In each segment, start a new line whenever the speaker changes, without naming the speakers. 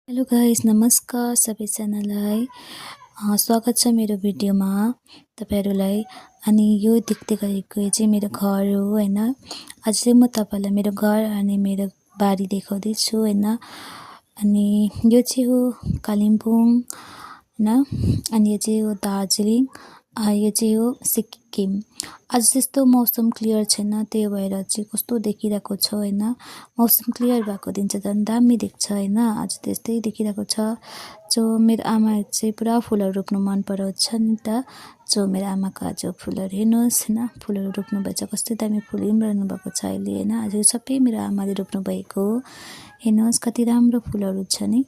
Hello guys, नमस्कार सबैजनालाई। स्वागत छ मेरो भिडियोमा तपाईहरुलाई। अनि यो देख्दै गरेको चाहिँ मेरो घर हो हैन। आज चाहिँ म तपाईलाई मेरो घर अनि मेरो बारी देखाउँदै छु हैन। अनि यो चाहिँ हो कालिम्पोङ हैन। अनि यो चाहिँ हो दार्जिलिङ, यो चाहिँ हो सिक्किम। आज त्यस्तो मौसम क्लियर छैन, त्यही भएर चाहिँ कस्तो देखिरहेको छ हैन। मौसम क्लियर भएको दिन चाहिँ झन् दामी देख्छ हैन। आज त्यस्तै देखिरहेको छ। जो मेरो आमा चाहिँ पुरा फुलहरू रोप्नु मन पराउँछ नि त। जो मेरो आमाको आज फुलहरू हेर्नुहोस् हैन, फुलहरू रोप्नु भएछ, कस्तो दामी फुलिरहनु भएको छ अहिले हैन। आज सबै मेरो आमाले रोप्नु भएको हो। हेर्नुहोस् कति राम्रो फुलहरू छ नि।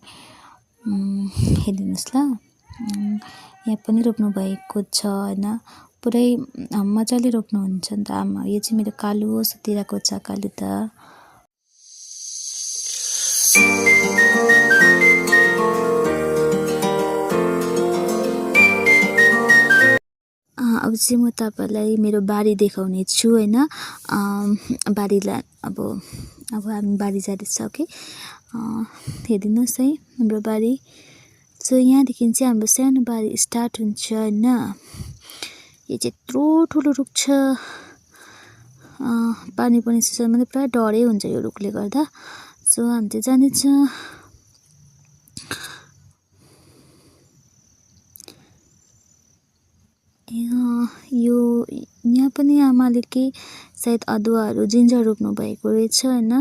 हेर्दिनुस् ल। यहाँ पनि रोप्नु भएको छ हैन। पुरै मजाले रोप्नुहुन्छ नि त आमा। यो चाहिँ मेरो कालु सुतिरहेको छ, कालु त। अब चाहिँ म तपाईलाई मेरो बारी देखाउने छु हैन। बारीलाई अब हामी बारी जाँदैछौँ कि हेर्दिनुस् है हाम्रो बारी। सो यहाँदेखि चाहिँ हाम्रो सानो बारी स्टार्ट हुन्छ हैन। यो चाहिँ यत्रो ठुलो रुख छ। पानी पर्ने सिजनमा पनि पुरा डरै हुन्छ यो रुखले गर्दा। सो हामी चाहिँ जानेछ। यो यहाँ पनि आमाले के सायद अदुवाहरू जिन्जर रोप्नु भएको रहेछ हैन।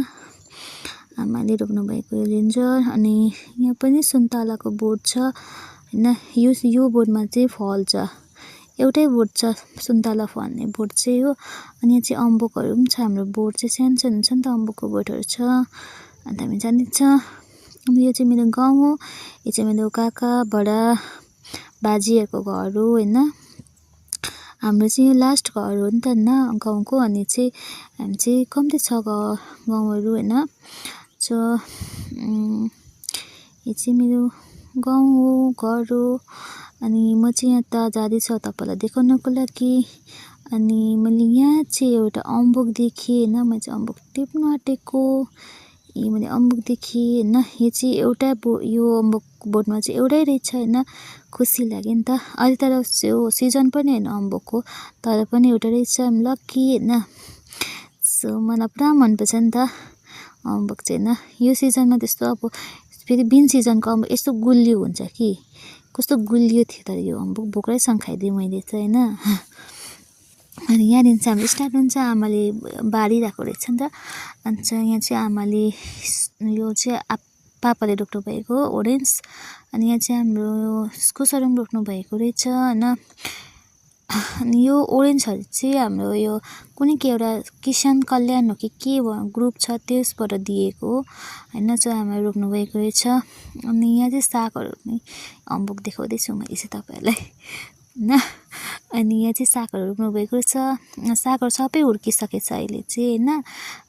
आमाले रोप्नु भएको जिन्जर। अनि यहाँ पनि सुन्तलाको बोट छ हैन। यो बोटमा चाहिँ फल्छ, एउटै बोट छ सुन्तला फल्ने बोट चाहिँ हो। अनि यहाँ चाहिँ अम्बकहरू पनि छ। हाम्रो बोट चाहिँ सानो सानो छ नि त, अम्बकको बोटहरू छ। अन्त हामी जानेछ। अनि यो चाहिँ मेरो गाउँ हो। यो चाहिँ मेरो काका बडा बाजेहरूको घर हो हैन। हाम्रो चाहिँ यो लास्ट घर हो नि त हैन गाउँको। अनि चाहिँ हामी चाहिँ कम्ती छ गाउँहरू हैन। सो यो चाहिँ मेरो गाउँ हो, घर हो। अनि म चाहिँ यहाँ त जाँदैछु तपाईलाई देखाउनको लागि। अनि मैले यहाँ चाहिँ एउटा अम्बक देखेँ हैन। म चाहिँ अम्बक टिप्न आँटेको। मैले अम्बक देखेँ हैन। यो चाहिँ एउटा यो अम्बक बोटमा चाहिँ एउटै रहेछ हैन। खुसी लाग्यो नि त। अहिले तर सिजन पनि हैन अम्बकको, तर पनि एउटा रहेछ, लकी हैन। सो मलाई पुरा मनपर्छ नि त अम्बक चाहिँ हैन। यो सिजनमा त्यस्तो अब फेरि बिन सिजनको अम्बक यस्तो गुलियो हुन्छ कि, कस्तो गुलियो थियो तर यो अम्बक बोक्रैसँग खाइदिएँ मैले चाहिँ हैन। अनि यहाँदेखि चाहिँ हाम्रो स्टार्ट हुन्छ। आमाले बारिरहेको रहेछ नि त। अन्त यहाँ चाहिँ आमाले यो चाहिँ पापाले रोप्नु भएको ओरेन्ज। अनि यहाँ चाहिँ हाम्रो इस्कुसहरू पनि रोप्नु भएको रहेछ हैन। अनि यो ओरेन्जहरू चाहिँ हाम्रो यो कुनै के एउटा किसान कल्याण हो कि के ग्रुप छ त्यसबाट दिएको हो हैन। चाहिँ हामीले रोप्नु भएको रहेछ। अनि यहाँ चाहिँ सागहरू पनि अम्बक देखाउँदैछु मैले चाहिँ तपाईहरुलाई हैन। अनि यहाँ चाहिँ सागहरू रोप्नु भएको रहेछ। सागहरू सबै हुर्किसकेछ अहिले चाहिँ हैन।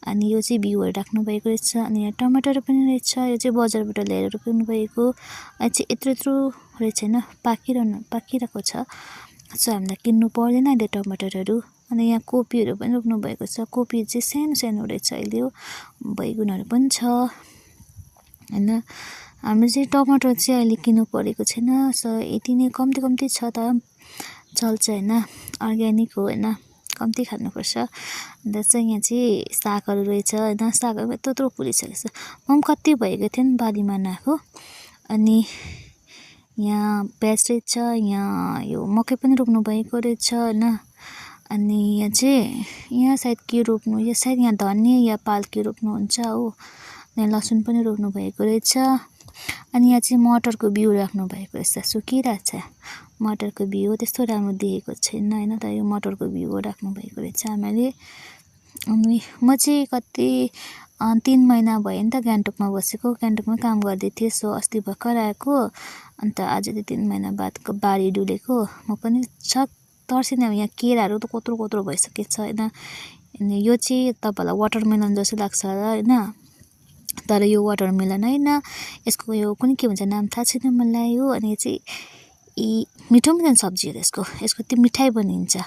अनि यो चाहिँ बिउहरू राख्नु भएको रहेछ। अनि यहाँ टमाटर पनि रहेछ। यो चाहिँ बजारबाट ल्याएर रोप्नु भएको। अहिले चाहिँ यत्रो रहेछ हैन, पाकिरहेको छ। सो हामीलाई किन्नु पर्दैन अहिले टमाटरहरू। अनि यहाँ कोपीहरू पनि रोप्नु भएको छ। कोपी चाहिँ सानो सानो रहेछ अहिले हो। बैगुनहरू पनि छ हैन। हाम्रो चाहिँ टमाटर चाहिँ अहिले किन्नु परेको छैन। सो यति नै कम्ती छ त चल्छ हैन। अर्ग्यानिक हो हैन, कम्ती खानुपर्छ। अन्त चाहिँ यहाँ चाहिँ सागहरू रहेछ हैन। सागहरू यत्रो फुलिसकेको छ। म पनि कति भएको थियो नि बारीमा नआएको। अनि यहाँ प्याज रहेछ। यहाँ यो मकै पनि रोप्नु भएको रहेछ हैन। अनि यहाँ सायद के रोप्नु, यो सायद यहाँ धनिया या पालकी रोप्नुहुन्छ हो। यहाँ लसुन पनि रोप्नु भएको रहेछ। अनि यहाँ चाहिँ मटरको बिउ राख्नु भएको रहेछ। सुकिरहेछ मटरको बिउ, त्यस्तो राम्रो देखेको छैन हैन। तर यो मटरको बिउ राख्नु भएको रहेछ आमाले। अनि म चाहिँ कति 3 महिना भयो नि त गान्तोकमा बसेको। गान्तोकमा काम गर्दै थिएँ। सो अस्ति भर्खर आएको। अन्त आज चाहिँ 3 महिना बादको बारी डुलेको। म पनि तर्सिने। अब यहाँ केराहरू त कत्रो भइसकेको छ हैन। अनि यो चाहिँ तपाईलाई वाटरमेलन जस्तो लाग्छ हैन, तर यो वाटरमेलन हैन। यसको यो कुनै के भन्छ नाम थाहा छैन मलाई हो। अनि यो चाहिँ मिठो पनि सब्जी हो यसको त्यो मिठाई बनिन्छ।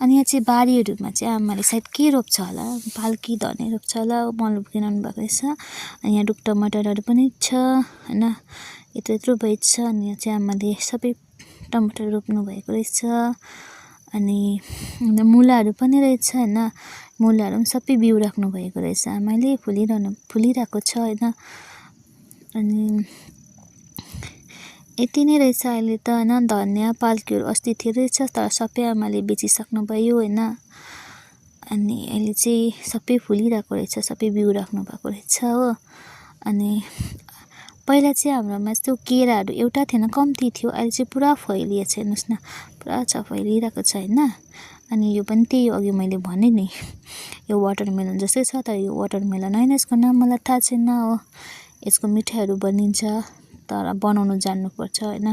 अनि यहाँ चाहिँ बारीहरूमा चाहिँ आमाले सायद के रोप्छ होला, पाल्की धने रोप्छ होला, मल किनाउनु भएको रहेछ। अनि यहाँ रुख टमाटरहरू पनि छ होइन, यत्रो भइछ। अनि यहाँ चाहिँ आमाले सबै टमाटर रोप्नु भएको रहेछ। अनि मुलाहरू पनि रहेछ होइन, मुलाहरू पनि सबै बिउ राख्नु भएको रहेछ आमाले, फुलिरहेको छ होइन। अनि यति नै रहेछ अहिले त होइन। धनियाँ पाल्कीहरू अस्ति थियो रहेछ, तर सबै आमाले बेचिसक्नुभयो होइन। अनि अहिले चाहिँ सबै फुलिरहेको रहेछ, सबै बिउ राख्नु भएको रहेछ हो। अनि पहिला चाहिँ हाम्रोमा यस्तो केराहरू एउटा थिएन, कम्ती थियो। अहिले चाहिँ पुरा फैलिएको छ, हेर्नुहोस् न, पुरा छ, फैलिरहेको छ होइन। अनि यो पनि त्यही अघि मैले भने नि, यो वाटरमेलन जस्तै छ, तर यो वाटरमेलन होइन, यसको नाम मलाई थाहा छैन हो। यसको मिठाईहरू बनिन्छ, तर बनाउनु जान्नुपर्छ होइन,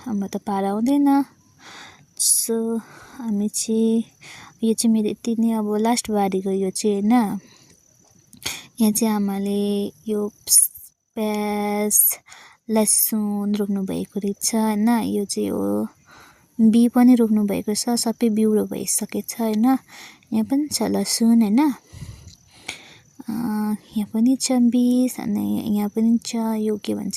हाम्रो त पारा हुँदैन। सो हामी चाहिँ यो चाहिँ मेरो यति नै अब लास्ट बारी गयो यो चाहिँ होइन। यहाँ चाहिँ आमाले यो प्याज लसुन रोप्नु भएको रहेछ होइन। यो चाहिँ हो बिउ पनि रोप्नु भएको छ, सबै बिउ भइसकेछ होइन। यहाँ पनि छ लसुन होइन, यहाँ पनि छ बिस। अनि यहाँ पनि छ यो के भन्छ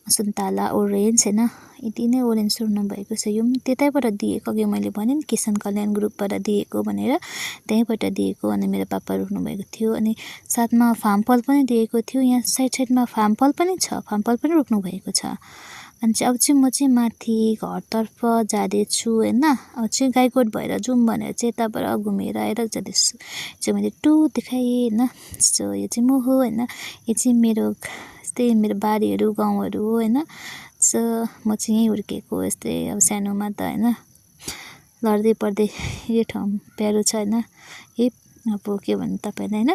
सुन्तला ओरेन्ज होइन, यति नै ओरेन्ज रोप्नु भएको छ। यो पनि त्यतैबाट दिएको, अघि मैले भने नि किसान कल्याण ग्रुपबाट दिएको भनेर, त्यहीँबाट दिएको। अनि मेरो पापा रोप्नु भएको थियो। अनि साथमा फामफल पनि दिएको थियो, यहाँ साइडमा फामफल पनि छ, फामफल पनि रोप्नु भएको छ। अनि चाहिँ अब चाहिँ म चाहिँ माथि घरतर्फ जाँदैछु होइन। अब चाहिँ गाईगोठ भएर जाउँ भनेर चाहिँ यताबाट घुमेर आएर जाँदैछु। चाहिँ मैले टु देखाएँ होइन। सो यो चाहिँ म हो होइन, यो चाहिँ मेरो यस्तै मेरो बारीहरू गाउँहरू हो होइन। सो म चाहिँ यहीँ हुर्केको यस्तै अब सानोमा त होइन, लड्दै पढ्दै यो ठाउँ प्यारो छ होइन। अब के भन्नु तपाईँलाई होइन,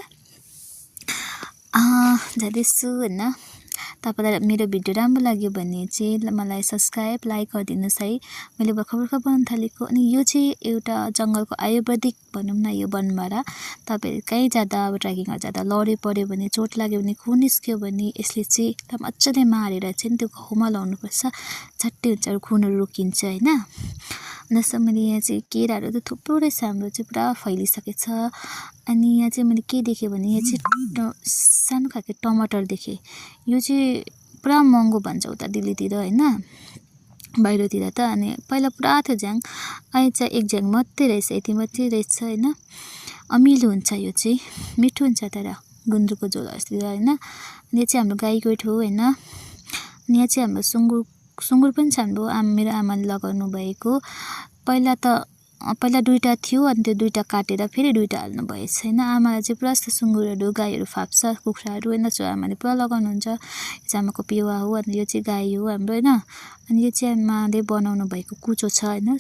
जाँदैछु होइन। तपाईँलाई मेरो भिडियो राम्रो लाग्यो भने चाहिँ मलाई सब्सक्राइब लाइक गरिदिनुहोस् है। मैले भर्खर बनाउन थालेको। अनि यो चाहिँ एउटा जङ्गलको आयुर्वेदिक भनौँ न, यो बनमारा। तपाईँहरू कहीँ जाँदा अब ट्रेकिङहरू जाँदा लड्यो पऱ्यो भने, चोट लाग्यो भने, खुन निस्क्यो भने यसले चाहिँ मजाले मारेर चाहिँ त्यो घाउमा लाउनुपर्छ, झट्टै हुन्छ, खुनहरू रोकिन्छ होइन। जस्तो मैले यहाँ चाहिँ केराहरू त थुप्रो रहेछ, हाम्रो चाहिँ पुरा फैलिसकेछ। अनि यहाँ चाहिँ मैले के देखेँ भने यहाँ चाहिँ सानो खालको टमाटर देखेँ। यो चाहिँ पुरा महँगो भन्छ उता दिल्लीतिर होइन, बाहिरतिर त। अनि पहिला पुरा थियो झ्याङ, अहिले चाहिँ एक झ्याङ मात्रै रहेछ, यति मात्रै रहेछ होइन। अमिलो हुन्छ यो चाहिँ, मिठो हुन्छ, तर गुन्द्रुकको झोल जस्तो होइन। अनि यो चाहिँ हाम्रो गाईगोठ हो होइन। अनि यहाँ चाहिँ हाम्रो सुँगुर पनि छ, हाम्रो मेरो आमाले लगाउनु भएको। पहिला दुईवटा थियो, अनि त्यो दुईवटा काटेर फेरि दुईवटा हाल्नु भएछ होइन। आमालाई चाहिँ पुरा जस्तो सुँगुरहरू गाईहरू फाप्छ, कुखुराहरू होइन। सो आमाले पुरा लगाउनुहुन्छ। यो चाहिँ आमाको पेवा हो, अनि यो चाहिँ गाई हो हाम्रो होइन। अनि यो चाहिँ आमाले बनाउनु भएको कुचो छ होइन,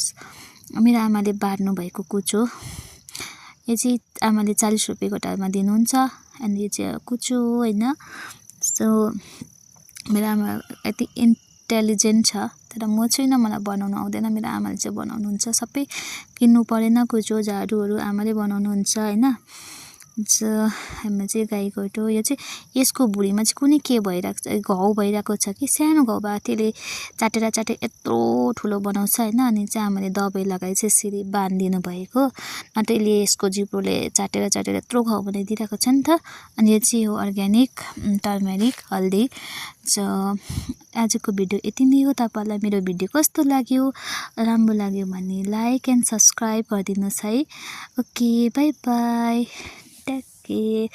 मेरो आमाले बार्नु भएको कुचो। यो चाहिँ आमाले 40 रुपियाँ गोटामा दिनुहुन्छ। अनि यो चाहिँ कुचो हो होइन। सो मेरो आमा यति इन्टेलिजेन्ट छ, तर म छुइनँ, मलाई बनाउनु आउँदैन। मेरो आमाले चाहिँ बनाउनुहुन्छ, सबै किन्नु परेन, कुचो झाडुहरू आमाले बनाउनुहुन्छ होइन। हाम्रो चाहिँ गाईगोठ हो। यो चाहिँ यसको भुँडीमा चाहिँ कुनै के भइरहेको छ, घाउ भइरहेको छ कि सानो घाउ भएको, त्यसले चाटेर यत्रो ठुलो बनाउँछ होइन। अनि चाहिँ आमाले दबाई लगाइ चाहिँ यसरी बाँधिदिनु भएको, अन्त यसले यसको जिब्रोले चाटेर यत्रो घाउ बनाइदिइरहेको छ नि त। अनि यो चाहिँ हो अर्ग्यानिक टर्मेरिक हल्दी। सो आजको भिडियो यति नै हो। तपाईँलाई मेरो भिडियो कस्तो लाग्यो, राम्रो लाग्यो भने लाइक एन्ड सब्सक्राइब गरिदिनुहोस् है। Okay, bye bye, take care.